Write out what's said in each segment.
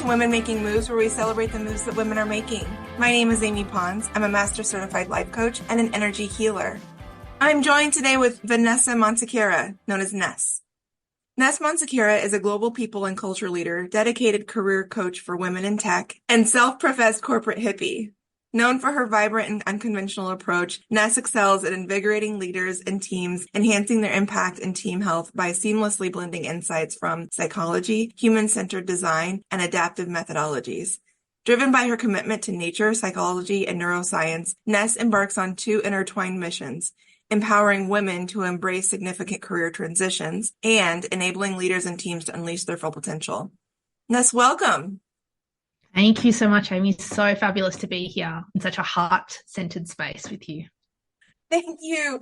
to Women Making Moves, where we celebrate the moves that women are making. My name is Amy Pons. I'm a Master Certified Life Coach and an energy healer. I'm joined today with Ness Monsequeira, known as Ness. Ness Monsequeira is a global people and culture leader, dedicated career coach for women in tech, and self-professed corporate hippie. Known for her vibrant and unconventional approach, Ness excels at invigorating leaders and teams, enhancing their impact and team health by seamlessly blending insights from psychology, human-centered design, and adaptive methodologies. Driven by her commitment to nature, psychology, and neuroscience, Ness embarks on two intertwined missions: empowering women to embrace significant career transitions and enabling leaders and teams to unleash their full potential. Ness, welcome. Thank you so much, Amy. So fabulous to be here in such a heart-centered space with you. Thank you.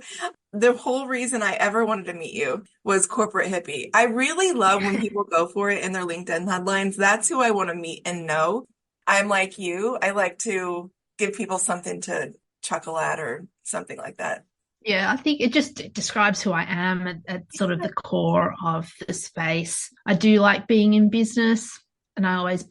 The whole reason I ever wanted to meet you was corporate hippie. I really love when people go for it in their LinkedIn headlines. That's who I want to meet and know. I'm like you. I like to give people something to chuckle at or something like that. Yeah, I think it just describes who I am at sort of the core of the space. I do like being in business. And I always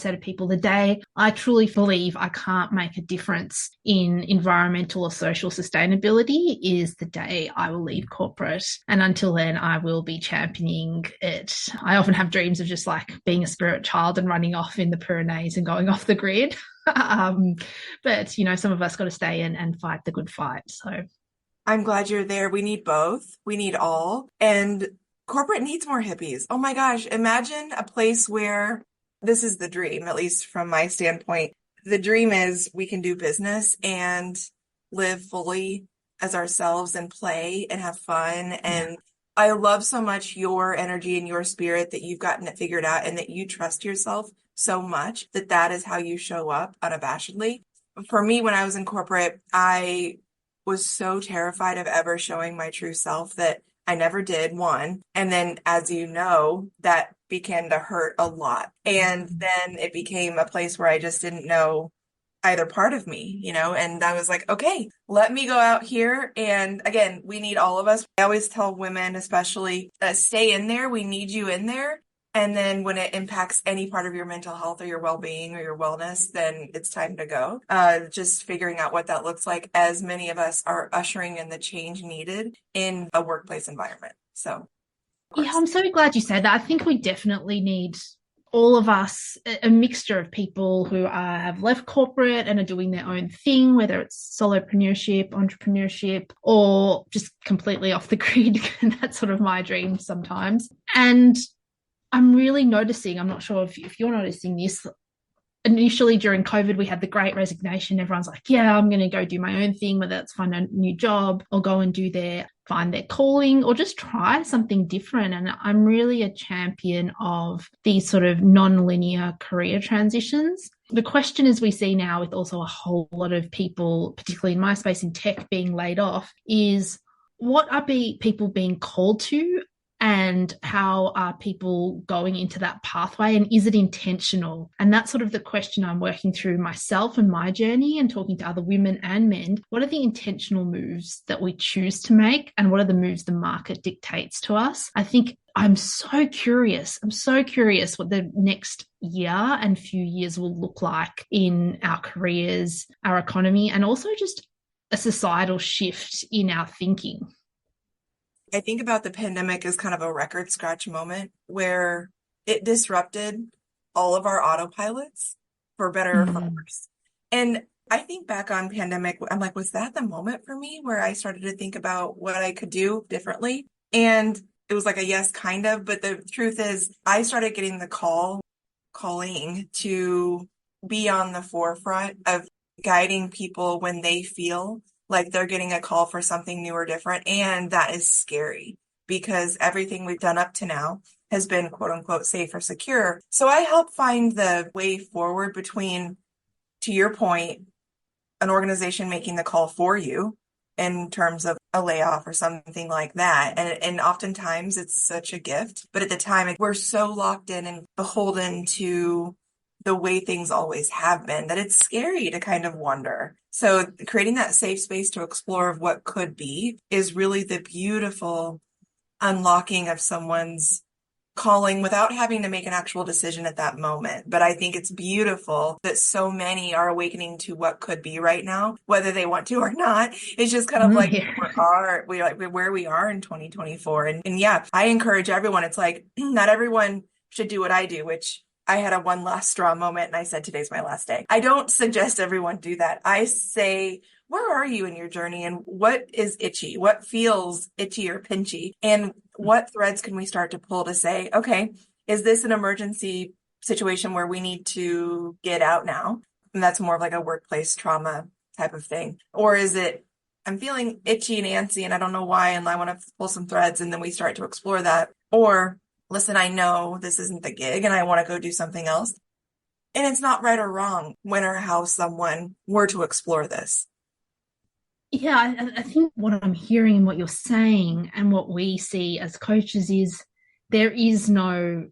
say to people, the day I truly believe I can't make a difference in environmental or social sustainability is the day I will leave corporate. And until then, I will be championing it. I often have dreams of just like being a spirit child and running off in the Pyrenees and going off the grid. But, you know, some of us got to stay and fight the good fight. So I'm glad you're there. We need both. We need all. And corporate needs more hippies. Oh my gosh. Imagine a place where this is the dream, at least from my standpoint. The dream is we can do business and live fully as ourselves and play and have fun. And I love so much your energy and your spirit that you've gotten it figured out and that you trust yourself so much that that is how you show up unabashedly. For me, when I was in corporate, I was so terrified of ever showing my true self that I never did, one. And then, as you know, that began to hurt a lot. And then it became a place where I just didn't know either part of me, you know, and I was like, okay, let me go out here. And again, we need all of us. I always tell women, especially, stay in there. We need you in there. And then when it impacts any part of your mental health or your well-being or your wellness, then it's time to go. Just figuring out what that looks like, as many of us are ushering in the change needed in a workplace environment. So, yeah, I'm so glad you said that. I think we definitely need all of us, a mixture of people who have left corporate and are doing their own thing, whether it's solopreneurship, entrepreneurship, or just completely off the grid. That's sort of my dream sometimes. And I'm really noticing, I'm not sure if you're noticing this, initially during COVID, we had the great resignation. Everyone's like, yeah, I'm going to go do my own thing, whether it's find a new job or go and find their calling or just try something different. And I'm really a champion of these sort of non-linear career transitions. The question, as we see now with also a whole lot of people, particularly in my space in tech, being laid off, is what are people being called to? And how are people going into that pathway? And is it intentional? And that's sort of the question I'm working through myself and my journey and talking to other women and men. What are the intentional moves that we choose to make? And what are the moves the market dictates to us? I think I'm so curious. What the next year and few years will look like in our careers, our economy, and also just a societal shift in our thinking. I think about the pandemic as kind of a record scratch moment where it disrupted all of our autopilots, for better or for worse. And I think back on pandemic, I'm like, was that the moment for me where I started to think about what I could do differently? And it was like a yes, kind of. But the truth is, I started getting the calling to be on the forefront of guiding people when they feel like they're getting a call for something new or different. And that is scary because everything we've done up to now has been quote unquote safe or secure. So I help find the way forward between, to your point, an organization making the call for you in terms of a layoff or something like that. And oftentimes it's such a gift, but at the time we're so locked in and beholden to the way things always have been that it's scary to kind of wonder. So creating that safe space to explore of what could be is really the beautiful unlocking of someone's calling without having to make an actual decision at that moment. But I think it's beautiful that so many are awakening to what could be right now, whether they want to or not. It's just kind of like Yeah. where we are in 2024. And yeah, I encourage everyone. It's like not everyone should do what I do, which I had a one last straw moment and I said, today's my last day. I don't suggest everyone do that. I say, where are you in your journey and what is itchy? What feels itchy or pinchy? And what threads can we start to pull to say, okay, is this an emergency situation where we need to get out now? And that's more of like a workplace trauma type of thing. Or is it, I'm feeling itchy and antsy and I don't know why, and I want to pull some threads, and then we start to explore that. Or listen, I know this isn't the gig and I want to go do something else. And it's not right or wrong when or how someone were to explore this. Yeah, I think what I'm hearing and what you're saying and what we see as coaches is there is no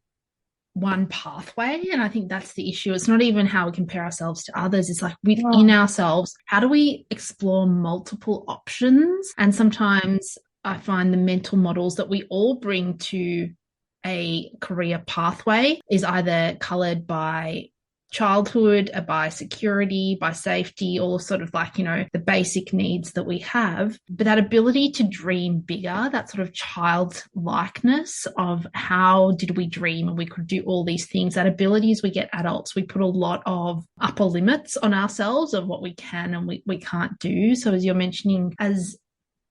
one pathway. And I think that's the issue. It's not even how we compare ourselves to others. It's like within ourselves, how do we explore multiple options? And sometimes I find the mental models that we all bring to a career pathway is either colored by childhood, by security, by safety, all sort of like, the basic needs that we have. But that ability to dream bigger, that sort of childlikeness of how did we dream and we could do all these things, that ability as we get adults, we put a lot of upper limits on ourselves of what we can and we can't do. So as you're mentioning, as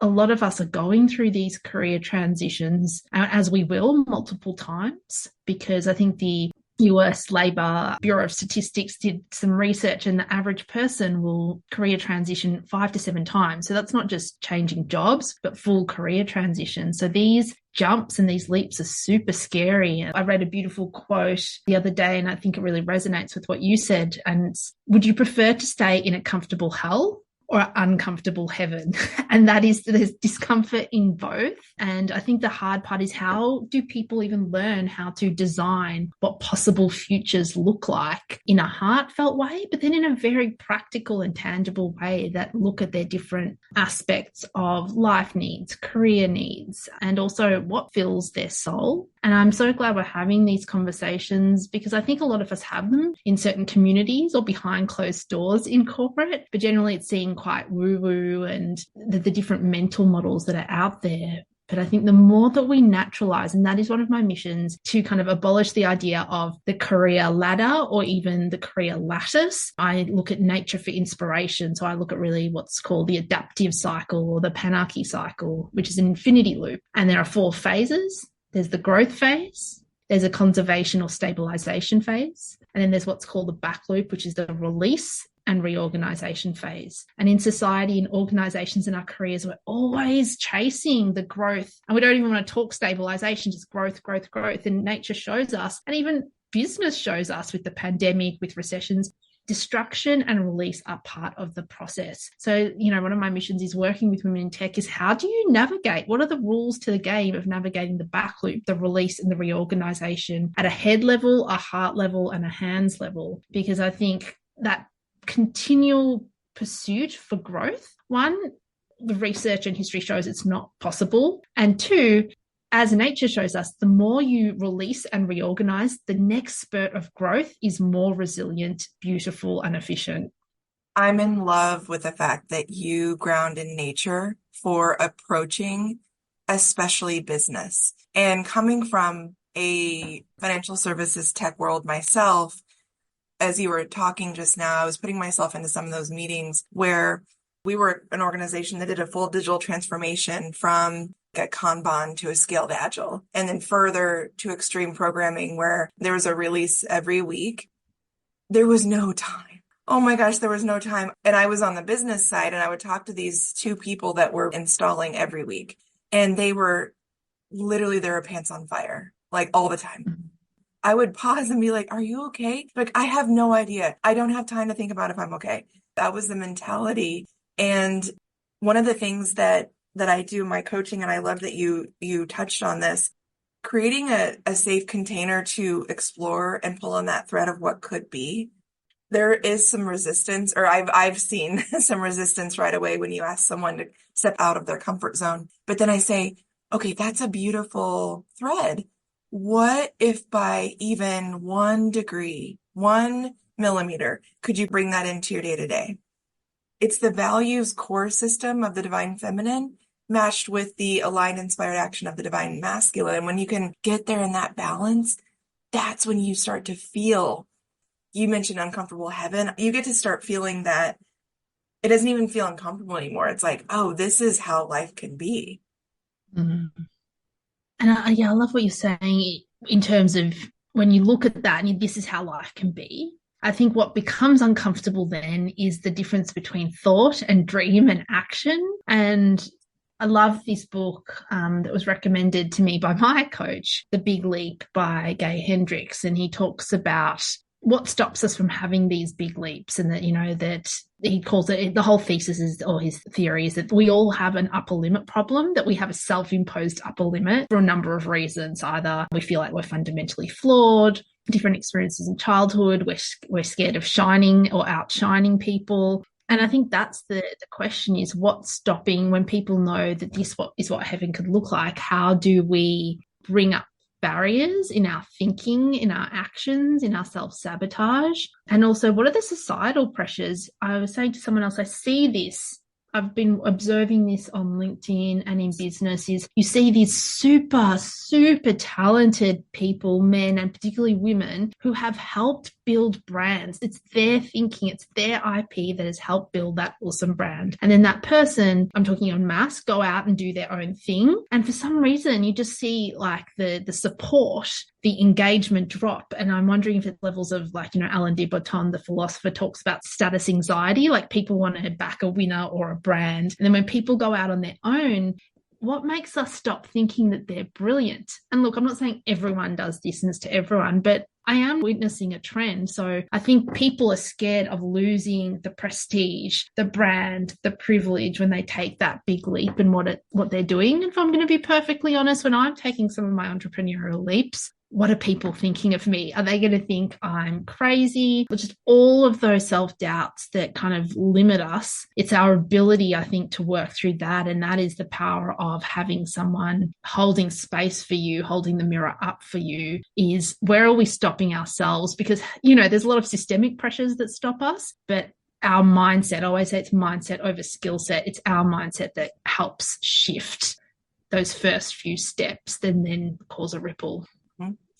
a lot of us are going through these career transitions, as we will multiple times, because I think the US Labor Bureau of Statistics did some research and the average person will career transition 5 to 7 times. So that's not just changing jobs, but full career transition. So these jumps and these leaps are super scary. I read a beautiful quote the other day and I think it really resonates with what you said. And would you prefer to stay in a comfortable hell or uncomfortable heaven? And that is, there's discomfort in both. And I think the hard part is, how do people even learn how to design what possible futures look like in a heartfelt way, but then in a very practical and tangible way that look at their different aspects of life needs, career needs, and also what fills their soul. And I'm so glad we're having these conversations, because I think a lot of us have them in certain communities or behind closed doors in corporate, but generally it's seen quite woo-woo and the different mental models that are out there. But I think the more that we naturalize, and that is one of my missions, to kind of abolish the idea of the career ladder or even the career lattice. I look at nature for inspiration. So I look at really what's called the adaptive cycle or the Panarchy cycle, which is an infinity loop. And there are 4 phases. There's the growth phase, there's a conservation or stabilization phase, and then there's what's called the back loop, which is the release and reorganization phase. And in society and organizations in our careers, we're always chasing the growth. And we don't even want to talk stabilization, just growth, growth, growth. And nature shows us, and even business shows us with the pandemic, with recessions, destruction and release are part of the process. So, one of my missions is working with women in tech is, how do you navigate? What are the rules to the game of navigating the back loop, the release and the reorganization at a head level, a heart level, and a hands level? Because I think that continual pursuit for growth, one, the research and history shows it's not possible. And 2, as nature shows us, the more you release and reorganize, the next spurt of growth is more resilient, beautiful, and efficient. I'm in love with the fact that you ground in nature for approaching, especially business. And coming from a financial services tech world myself, as you were talking just now, I was putting myself into some of those meetings where we were an organization that did a full digital transformation from a Kanban to a scaled agile, and then further to extreme programming where there was a release every week. There was no time. Oh my gosh, there was no time. And I was on the business side and I would talk to these 2 people that were installing every week, and they were literally, their pants on fire, like all the time. I would pause and be like, are you okay? Like, I have no idea. I don't have time to think about if I'm okay. That was the mentality. And one of the things that I do in my coaching, and I love that you touched on this, creating a safe container to explore and pull on that thread of what could be. There is some resistance, or I've seen some resistance right away when you ask someone to step out of their comfort zone. But then I say, okay, that's a beautiful thread. What if by even 1 degree, 1 millimeter, could you bring that into your day to day? It's the values core system of the divine feminine matched with the aligned inspired action of the divine masculine. When you can get there in that balance, that's when you start to feel, you mentioned uncomfortable heaven. You get to start feeling that it doesn't even feel uncomfortable anymore. It's like, oh, this is how life can be. Mm. And yeah, I love what you're saying in terms of when you look at that and this is how life can be. I think what becomes uncomfortable then is the difference between thought and dream and action. And I love this book that was recommended to me by my coach, The Big Leap by Gay Hendricks. And he talks about what stops us from having these big leaps, and that, you know, that he calls it, the whole thesis is, or his theory is, that we all have an upper limit problem, that we have a self-imposed upper limit for a number of reasons. Either we feel like we're fundamentally flawed, different experiences in childhood, we're scared of shining or outshining people. And I think that's the question, is what's stopping, when people know that this is what heaven could look like, how do we bring up barriers in our thinking, in our actions, in our self-sabotage? And also, what are the societal pressures? I was saying to someone else, I see this, I've been observing this on LinkedIn and in business, is you see these super, super talented people, men and particularly women, who have helped build brands. It's their thinking, it's their IP that has helped build that awesome brand. And then that person, I'm talking en masse, go out and do their own thing. And for some reason, you just see like the support, the engagement drop. And I'm wondering if it's levels of, like, you know, Alain de Botton, the philosopher, talks about status anxiety, like people want to back a winner or a brand. And then when people go out on their own, what makes us stop thinking that they're brilliant? And look, I'm not saying everyone does this and it's to everyone, but I am witnessing a trend. So I think people are scared of losing the prestige, the brand, the privilege when they take that big leap in what they're doing. And if I'm going to be perfectly honest, when I'm taking some of my entrepreneurial leaps, what are people thinking of me? Are they going to think I'm crazy? Or just all of those self-doubts that kind of limit us. It's our ability, I think, to work through that. And that is the power of having someone holding space for you, holding the mirror up for you, is where are we stopping ourselves? Because, you know, there's a lot of systemic pressures that stop us, but our mindset, I always say it's mindset over skill set. It's our mindset that helps shift those first few steps, then cause a ripple.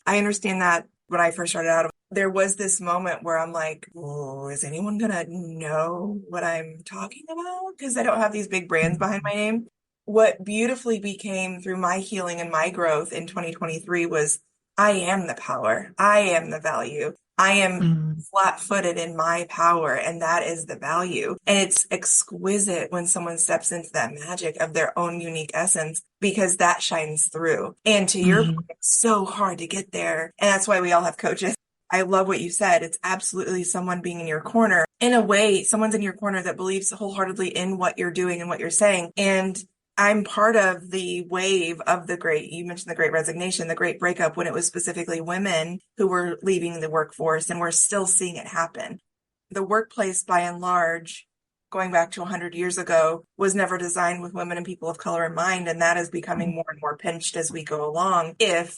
I understand that when I first started out, there was this moment where I'm like, oh, is anyone gonna know what I'm talking about? Because I don't have these big brands behind my name. What beautifully became through my healing and my growth in 2023 was, I am the power. I am the value. I am flat-footed in my power, and that is the value. And it's exquisite when someone steps into that magic of their own unique essence, because that shines through. And to your point, it's so hard to get there. And that's why we all have coaches. I love what you said. It's absolutely someone being in your corner. In a way, someone's in your corner that believes wholeheartedly in what you're doing and what you're saying. And I'm part of the wave of you mentioned the great resignation, the great breakup, when it was specifically women who were leaving the workforce, and we're still seeing it happen. The workplace, by and large, going back to 100 years ago, was never designed with women and people of color in mind. And that is becoming more and more pinched as we go along, if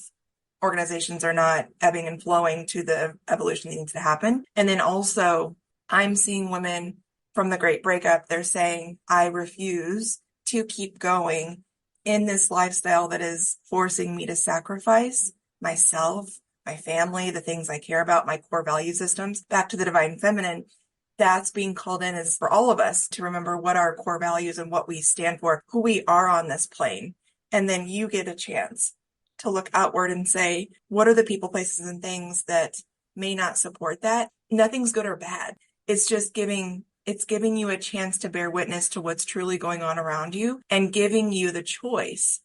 organizations are not ebbing and flowing to the evolution that needs to happen. And then also, I'm seeing women from the great breakup, they're saying, I refuse to keep going in this lifestyle that is forcing me to sacrifice myself, my family, the things I care about, my core value systems, back to the divine feminine. That's being called in is for all of us to remember what our core values and what we stand for, who we are on this plane. And then you get a chance to look outward and say, what are the people, places, and things that may not support that? Nothing's good or bad. It's just giving you a chance to bear witness to what's truly going on around you, and giving you the choice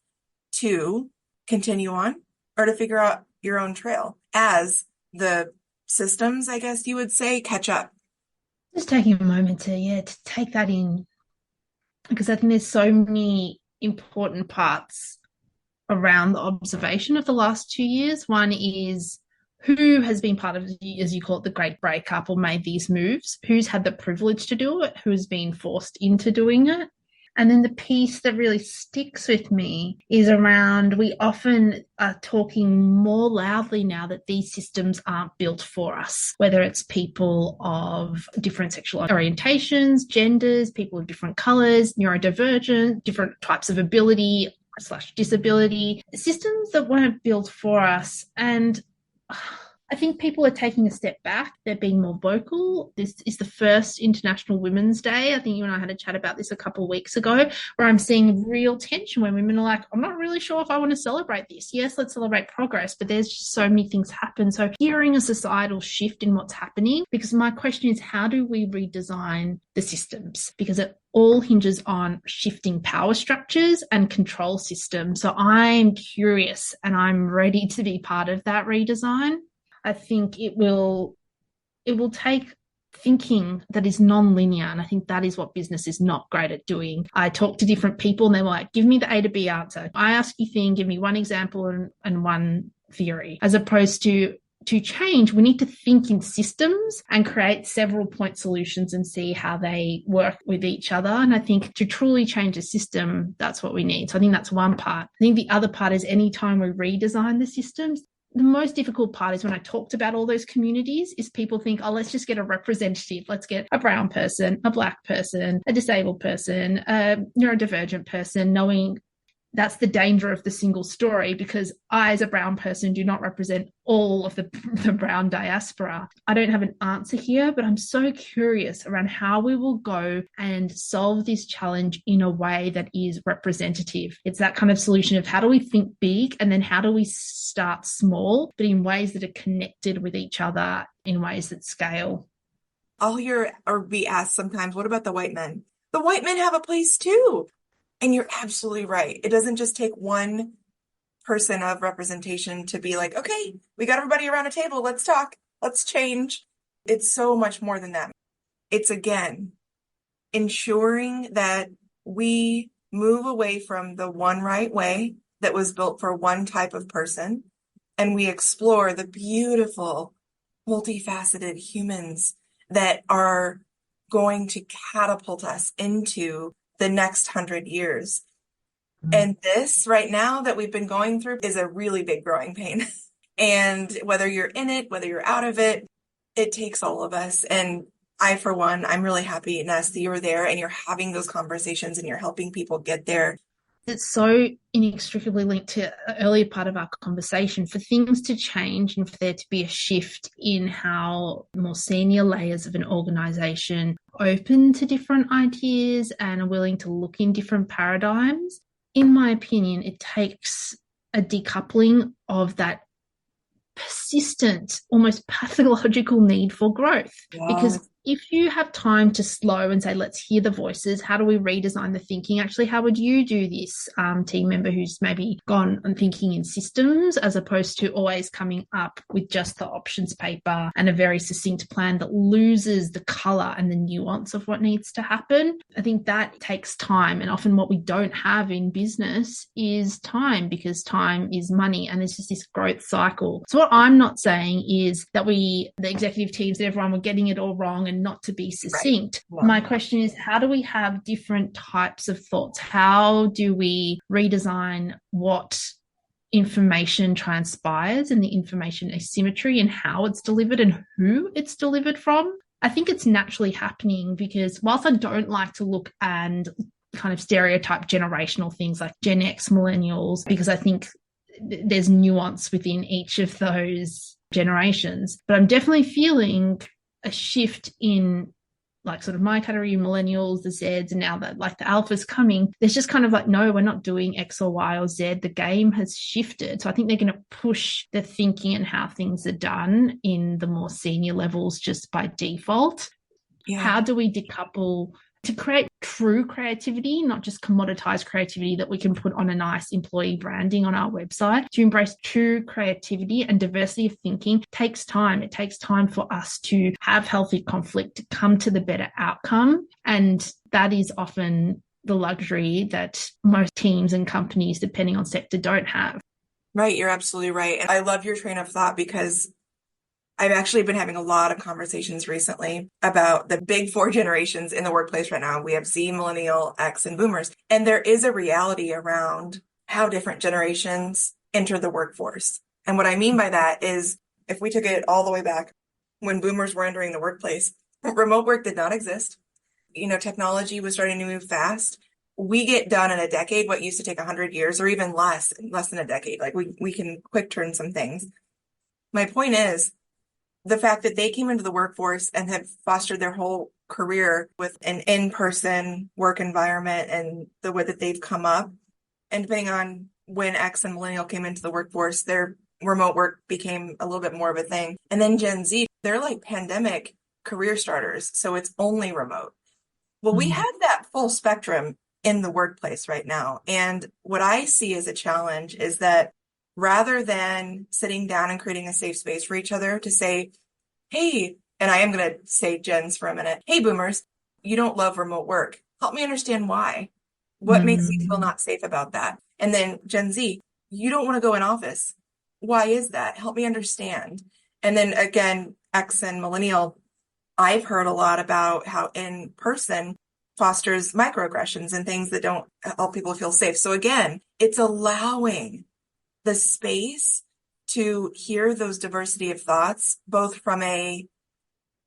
to continue on or to figure out your own trail as the systems, I guess you would say, catch up. Just taking a moment to take that in, because I think there's so many important parts around the observation of the last 2 years. One is, who has been part of, as you call it, the great breakup, or made these moves? Who's had the privilege to do it? Who's been forced into doing it? And then the piece that really sticks with me is around we often are talking more loudly now that these systems aren't built for us, whether it's people of different sexual orientations, genders, people of different colors, neurodivergent, different types of ability / disability, systems that weren't built for us. And I think people are taking a step back. They're being more vocal. This is the first International Women's Day. I think you and I had a chat about this a couple of weeks ago, where I'm seeing real tension when women are like, I'm not really sure if I want to celebrate this. Yes, let's celebrate progress, but there's just so many things happen. So hearing a societal shift in what's happening, because my question is, how do we redesign the systems? Because it all hinges on shifting power structures and control systems. So I'm curious and I'm ready to be part of that redesign. I think it will take thinking that is non-linear, and I think that is what business is not great at doing. I talk to different people and they're like, give me the A to B answer. I ask you thing, give me one example and one theory, as opposed to change, we need to think in systems and create several point solutions and see how they work with each other. And I think to truly change a system, that's what we need. So I think that's one part. I think the other part is anytime we redesign the systems, the most difficult part is when I talked about all those communities is people think, oh, let's just get a representative. Let's get a brown person, a black person, a disabled person, a neurodivergent person, knowing that's the danger of the single story, because I, as a brown person, do not represent all of the brown diaspora. I don't have an answer here, but I'm so curious around how we will go and solve this challenge in a way that is representative. It's that kind of solution of how do we think big and then how do we start small, but in ways that are connected with each other in ways that scale. I'll hear or be asked sometimes, what about the white men? The white men have a place too. And you're absolutely right. It doesn't just take one person of representation to be like, okay, we got everybody around a table. Let's talk. Let's change. It's so much more than that. It's, again, ensuring that we move away from the one right way that was built for one type of person, and we explore the beautiful, multifaceted humans that are going to catapult us into the next 100 years. And this right now that we've been going through is a really big growing pain. And whether you're in it, whether you're out of it, it takes all of us. And I, for one, I'm really happy, Ness, that you're there and you're having those conversations and you're helping people get there. It's so inextricably linked to an earlier part of our conversation. For things to change and for there to be a shift in how more senior layers of an organisation open to different ideas and are willing to look in different paradigms, in my opinion, it takes a decoupling of that persistent, almost pathological need for growth. Yeah. Because if you have time to slow and say, let's hear the voices, how do we redesign the thinking? Actually, how would you do this, team member who's maybe gone and thinking in systems as opposed to always coming up with just the options paper and a very succinct plan that loses the colour and the nuance of what needs to happen? I think that takes time. And often what we don't have in business is time, because time is money and it's just this growth cycle. So what I'm not saying is that the executive teams and everyone were getting it all wrong and not to be succinct. Right. Wow. My question is, how do we have different types of thoughts? How do we redesign what information transpires and the information asymmetry and how it's delivered and who it's delivered from? I think it's naturally happening because whilst I don't like to look and kind of stereotype generational things like Gen X, millennials, because I think there's nuance within each of those generations, but I'm definitely feeling a shift in like sort of my category, millennials, the Zs, and now that like the alphas coming, there's just kind of like, no, we're not doing X or Y or Z. The game has shifted. So I think they're going to push the thinking and how things are done in the more senior levels just by default. Yeah. How do we decouple to create true creativity, not just commoditized creativity that we can put on a nice employee branding on our website? To embrace true creativity and diversity of thinking takes time. It takes time for us to have healthy conflict, to come to the better outcome. And that is often the luxury that most teams and companies, depending on sector, don't have. Right. You're absolutely right. And I love your train of thought because I've actually been having a lot of conversations recently about the big four generations in the workplace right now. We have Z, Millennial, X, and Boomers. And there is a reality around how different generations enter the workforce. And what I mean by that is if we took it all the way back when Boomers were entering the workplace, remote work did not exist. Technology was starting to move fast. We get done in a decade what used to take 100 years or even less than a decade. Like we can quick turn some things. My point is, the fact that they came into the workforce and have fostered their whole career with an in-person work environment and the way that they've come up. And depending on when X and Millennial came into the workforce, their remote work became a little bit more of a thing. And then Gen Z, they're like pandemic career starters. So it's only remote. Well, we have that full spectrum in the workplace right now. And what I see as a challenge is that rather than sitting down and creating a safe space for each other to say, hey, and I am going to say Gens for a minute, hey, Boomers, you don't love remote work. Help me understand why. What makes you feel not safe about that? And then Gen Z, you don't want to go in office. Why is that? Help me understand. And then again, X and Millennial, I've heard a lot about how in person fosters microaggressions and things that don't help people feel safe. So again, it's allowing the space to hear those diversity of thoughts, both from an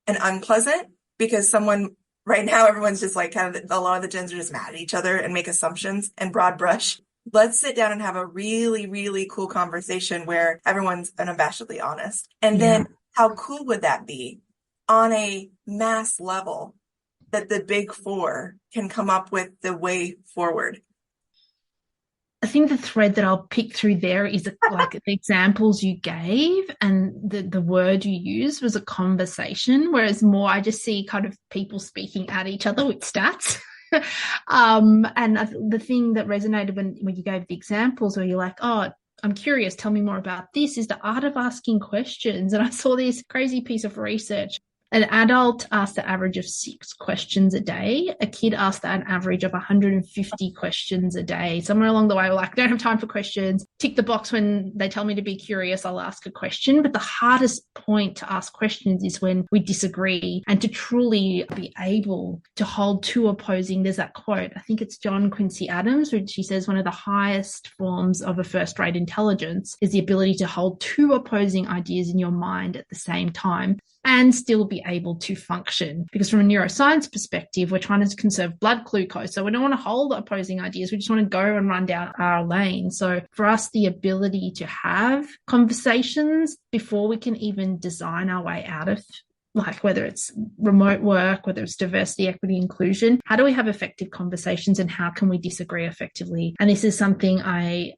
unpleasant, because someone right now, everyone's just like kind of, a lot of the gens are just mad at each other and make assumptions and broad brush. Let's sit down and have a really, really cool conversation where everyone's unabashedly honest. And then how cool would that be on a mass level that the big four can come up with the way forward? I think the thread that I'll pick through there is like the examples you gave and the word you used was a conversation, whereas more I just see kind of people speaking at each other with stats. And the thing that resonated when you gave the examples where you're like, oh, I'm curious, tell me more about this, is the art of asking questions. And I saw this crazy piece of research. An adult asked the average of 6 questions a day. A kid asked an average of 150 questions a day. Somewhere along the way, we're like, don't have time for questions. Tick the box when they tell me to be curious, I'll ask a question. But the hardest point to ask questions is when we disagree, and to truly be able to hold two opposing. There's that quote, I think it's John Quincy Adams, which he says one of the highest forms of a first-rate intelligence is the ability to hold two opposing ideas in your mind at the same time and still be able to function. Because from a neuroscience perspective, we're trying to conserve blood glucose. So we don't want to hold opposing ideas. We just want to go and run down our lane. So for us, the ability to have conversations before we can even design our way out of, like, whether it's remote work, whether it's diversity, equity, inclusion, how do we have effective conversations and how can we disagree effectively? And this is something I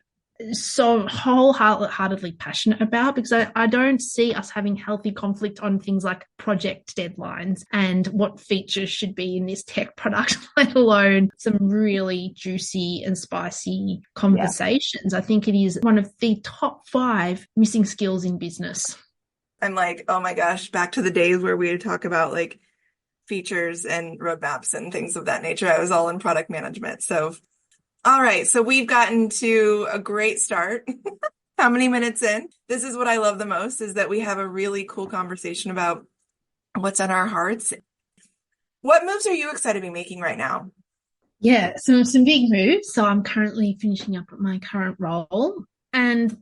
so wholeheartedly passionate about, because I don't see us having healthy conflict on things like project deadlines and what features should be in this tech product, let alone some really juicy and spicy conversations. I think it is one of the top 5 missing skills in business. I'm like, oh my gosh, back to the days where we would talk about like features and roadmaps and things of that nature. I was all in product management. So all right, so we've gotten to a great start. How many minutes in? This is what I love the most, is that we have a really cool conversation about what's on our hearts. What moves are you excited to be making right now? Yeah, so some big moves. So I'm currently finishing up at my current role. And,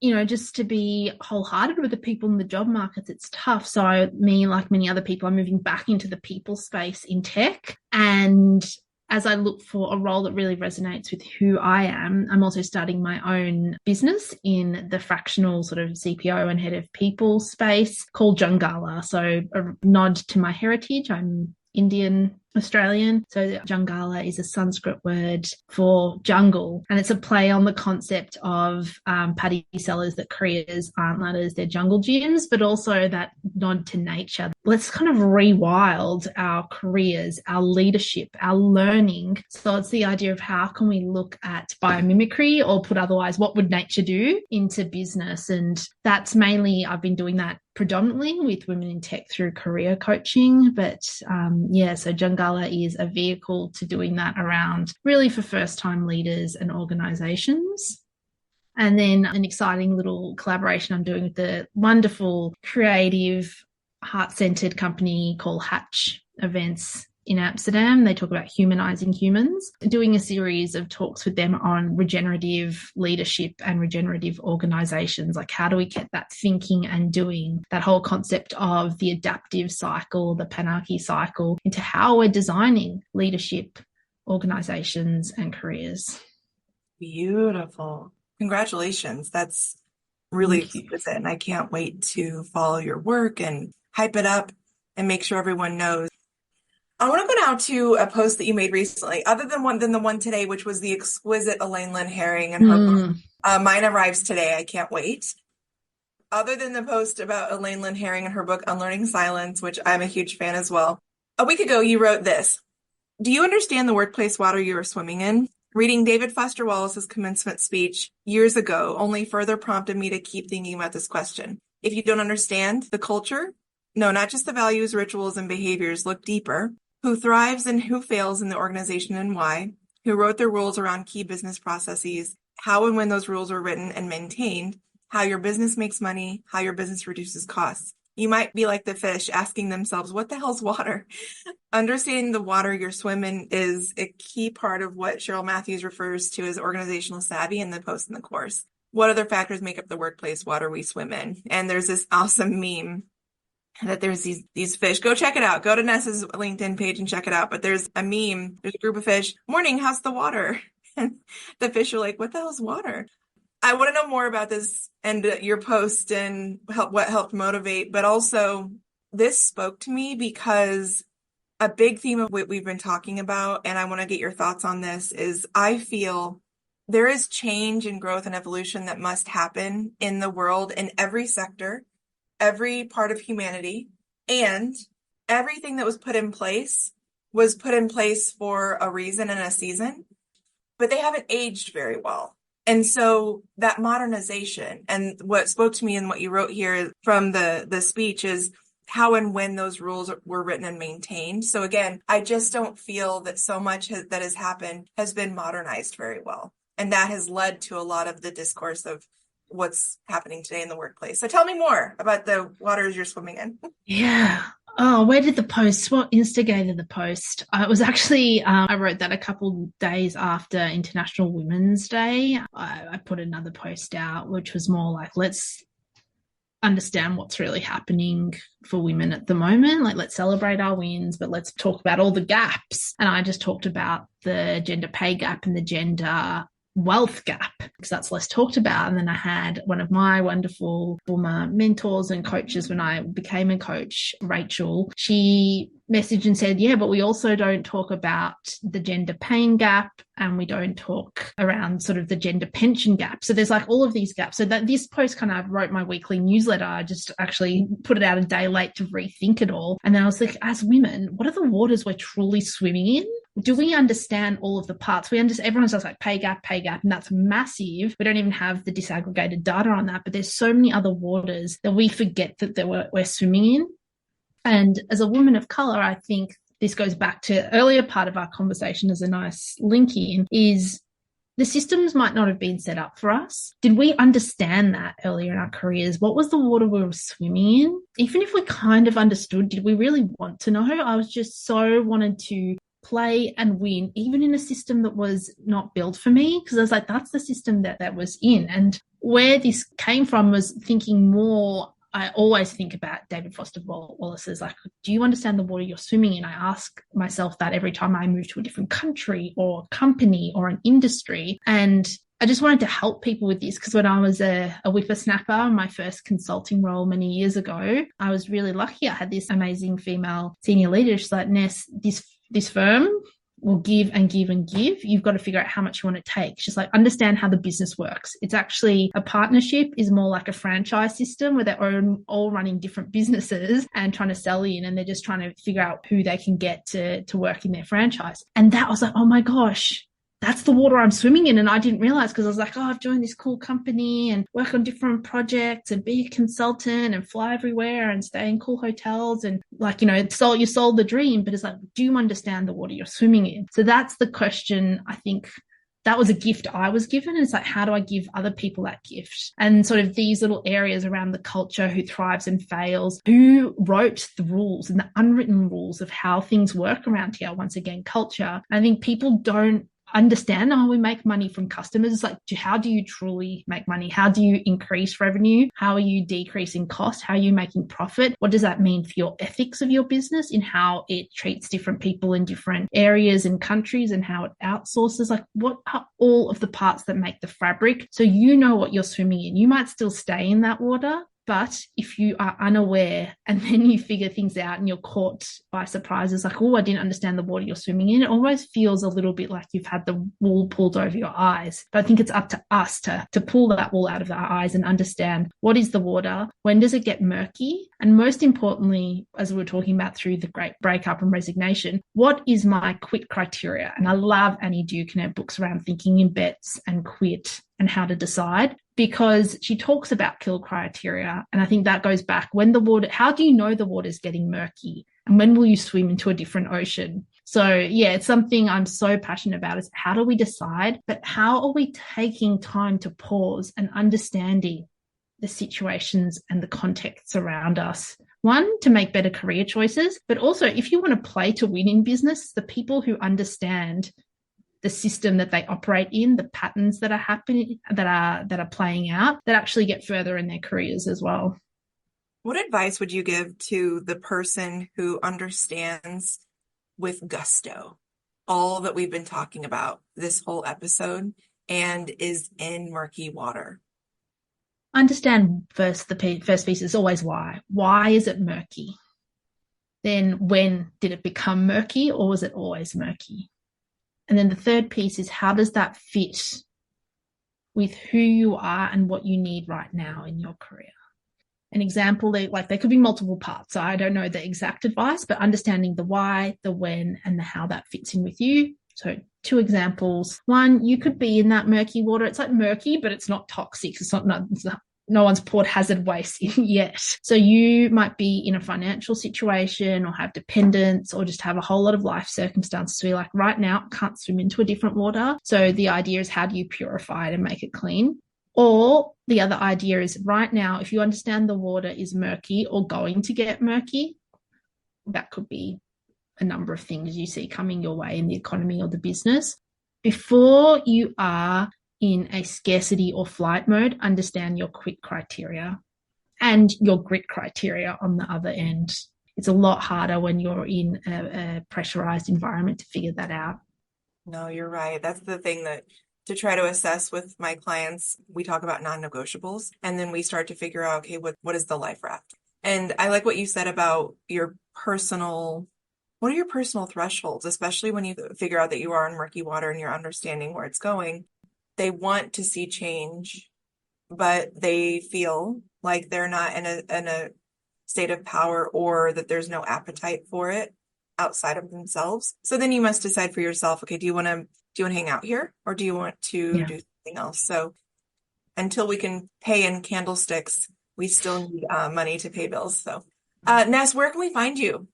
just to be wholehearted with the people in the job markets, it's tough. So me, like many other people, I'm moving back into the people space in tech. And as I look for a role that really resonates with who I am, I'm also starting my own business in the fractional sort of CPO and head of people space called Jungala. So a nod to my heritage. I'm Indian Australian. So Jungala is a Sanskrit word for jungle, and it's a play on the concept of paddy sellers that Koreas aren't ladders, they're jungle gyms, but also that nod to nature. Let's kind of rewild our careers, our leadership, our learning. So it's the idea of how can we look at biomimicry, or put otherwise, what would nature do, into business? And that's mainly, I've been doing that predominantly with women in tech through career coaching. But so Jungala is a vehicle to doing that around really for first-time leaders and organizations. And then an exciting little collaboration I'm doing with the wonderful, creative, heart-centered company called Hatch Events in Amsterdam. They talk about humanizing humans, doing a series of talks with them on regenerative leadership and regenerative organizations. Like, how do we get that thinking and doing, that whole concept of the adaptive cycle, the Panarchy cycle, into how we're designing leadership, organizations, and careers. Beautiful. Congratulations. That's really Thank you. exquisite. And I can't wait to follow your work and hype it up and make sure everyone knows. I want to go now to a post that you made recently, other than the one today, which was the exquisite Elaine Lynn Herring and her book. Mine arrives today. I can't wait. Other than the post about Elaine Lynn Herring and her book, Unlearning Silence, which I'm a huge fan as well. A week ago, you wrote this. Do you understand the workplace water you are swimming in? Reading David Foster Wallace's commencement speech years ago only further prompted me to keep thinking about this question. If you don't understand the culture, no, not just the values, rituals, and behaviors, look deeper. Who thrives and who fails in the organization and why? Who wrote the rules around key business processes? How and when those rules were written and maintained? How your business makes money? How your business reduces costs? You might be like the fish asking themselves, what the hell's water? Understanding the water you're swimming is a key part of what Cheryl Matthews refers to as organizational savvy in the post in the course. What other factors make up the workplace water we swim in? And there's this awesome meme that there's these fish. Go check it out. Go to Ness's LinkedIn page and check it out. But there's a meme. There's a group of fish. Morning, how's the water? And the fish are like, what the hell's water? I want to know more about this and your post and what helped motivate. But also, this spoke to me because a big theme of what we've been talking about, and I want to get your thoughts on this, is I feel there is change and growth and evolution that must happen in the world in every sector, every part of humanity, and everything that was put in place for a reason and a season, but they haven't aged very well. And so that modernization, and what spoke to me and what you wrote here from the speech, is how and when those rules were written and maintained. So again, I just don't feel that so much that has happened has been modernized very well. And that has led to a lot of the discourse of what's happening today in the workplace. So tell me more about the waters you're swimming in. Yeah. Oh, what instigated the post? It was actually, I wrote that a couple days after International Women's Day. I put another post out, which was more like, let's understand what's really happening for women at the moment. Like, let's celebrate our wins, but let's talk about all the gaps. And I just talked about the gender pay gap and the gender wealth gap, because that's less talked about. And then I had one of my wonderful former mentors and coaches when I became a coach, Rachel, she messaged and said, yeah, but we also don't talk about the gender pain gap, and we don't talk around sort of the gender pension gap. So there's like all of these gaps. So that this post kind of wrote my weekly newsletter. I just actually put it out a day late to rethink it all. And then I was like, as women, what are the waters we're truly swimming in? Do we understand all of the parts? Everyone's just like pay gap, and that's massive. We don't even have the disaggregated data on that, but there's so many other waters that we forget that we're swimming in. And as a woman of color, I think this goes back to the earlier part of our conversation as a nice link in, is the systems might not have been set up for us. Did we understand that earlier in our careers? What was the water we were swimming in? Even if we kind of understood, did we really want to know? I was just so wanted to play and win, even in a system that was not built for me, because I was like, that's the system that was in. And where this came from was thinking more, I always think about David Foster Wallace's, like, do you understand the water you're swimming in? I ask myself that every time I move to a different country or company or an industry. And I just wanted to help people with this, because when I was a whippersnapper, my first consulting role many years ago, I was really lucky. I had this amazing female senior leader. She's like, Ness, this firm will give and give and give. You've got to figure out how much you want to take. She's like, understand how the business works. It's actually a partnership is more like a franchise system where they're all running different businesses and trying to sell in, and they're just trying to figure out who they can get to work in their franchise. And that was like, oh my gosh, that's the water I'm swimming in. And I didn't realize, because I was like, oh, I've joined this cool company and work on different projects and be a consultant and fly everywhere and stay in cool hotels. And like, you sold the dream, but it's like, do you understand the water you're swimming in? So that's the question I think that was a gift I was given. And it's like, how do I give other people that gift? And sort of these little areas around the culture, who thrives and fails, who wrote the rules and the unwritten rules of how things work around here. Once again, culture. I think people don't understand how we make money from customers. It's like, how do you truly make money? How do you increase revenue? How are you decreasing cost? How are you making profit? What does that mean for your ethics of your business, in how it treats different people in different areas and countries, and how it outsources? Like, what are all of the parts that make the fabric? So you know what you're swimming in. You might still stay in that water, but if you are unaware and then you figure things out and you're caught by surprise, it's like, oh, I didn't understand the water you're swimming in. It almost feels a little bit like you've had the wool pulled over your eyes. But I think it's up to us to pull that wool out of our eyes and understand, what is the water? When does it get murky? And most importantly, as we were talking about through the great breakup and resignation, what is my quit criteria? And I love Annie Duke and her books around thinking in bets and quit and how to decide, because she talks about kill criteria. And I think that goes back, when the water, how do you know the water's getting murky? And when will you swim into a different ocean? So yeah, it's something I'm so passionate about, is how do we decide, but how are we taking time to pause and understanding the situations and the contexts around us? One, to make better career choices, but also, if you want to play to win in business, the people who understand the system that they operate in, the patterns that are happening, that are playing out, that actually get further in their careers as well. What advice would you give to the person who understands with gusto all that we've been talking about this whole episode and is in murky water? Understand first, the first piece is always why. Why is it murky? Then when did it become murky, or was it always murky? And then the third piece is, how does that fit with who you are and what you need right now in your career? An example, there could be multiple parts. So I don't know the exact advice, but understanding the why, the when, and the how that fits in with you. So 2 examples. One, you could be in that murky water. It's like murky, but it's not toxic. It's not no one's poured hazard waste in yet. So you might be in a financial situation, or have dependents, or just have a whole lot of life circumstances where you're like, right now, I can't swim into a different water. So the idea is, how do you purify it and make it clean? Or the other idea is, right now, if you understand the water is murky or going to get murky, that could be a number of things you see coming your way in the economy or the business. Before you are in a scarcity or flight mode, understand your quit criteria and your grit criteria on the other end. It's a lot harder when you're in a pressurized environment to figure that out. No, you're right. That's the thing, that to try to assess with my clients, we talk about non-negotiables, and then we start to figure out, okay, what is the life raft? And I like what you said about what are your personal thresholds, especially when you figure out that you are in murky water and you're understanding where it's going. They want to see change, but they feel like they're not in a state of power, or that there's no appetite for it outside of themselves. So then you must decide for yourself, okay, do you want to hang out here, or do you want to do something else? So until we can pay in candlesticks, we still need money to pay bills. So Ness, where can we find you?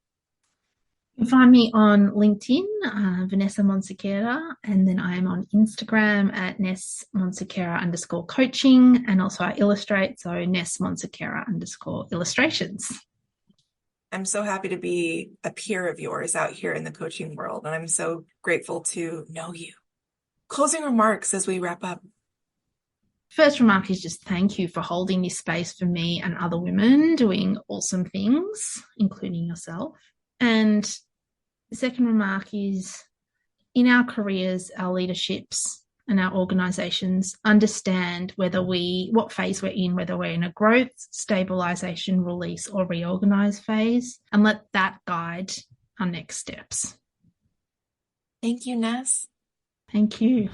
You can find me on LinkedIn, Vanessa Monsequeira, and then I am on Instagram at Ness Monsequeira _coaching, and also I illustrate, so Ness Monsequeira _illustrations. I'm so happy to be a peer of yours out here in the coaching world, and I'm so grateful to know you. Closing remarks as we wrap up. First remark is just thank you for holding this space for me and other women doing awesome things, including yourself. And the second remark is, in our careers, our leaderships and our organizations, understand what phase we're in, whether we're in a growth, stabilization, release, or reorganize phase, and let that guide our next steps. Thank you, Ness. Thank you.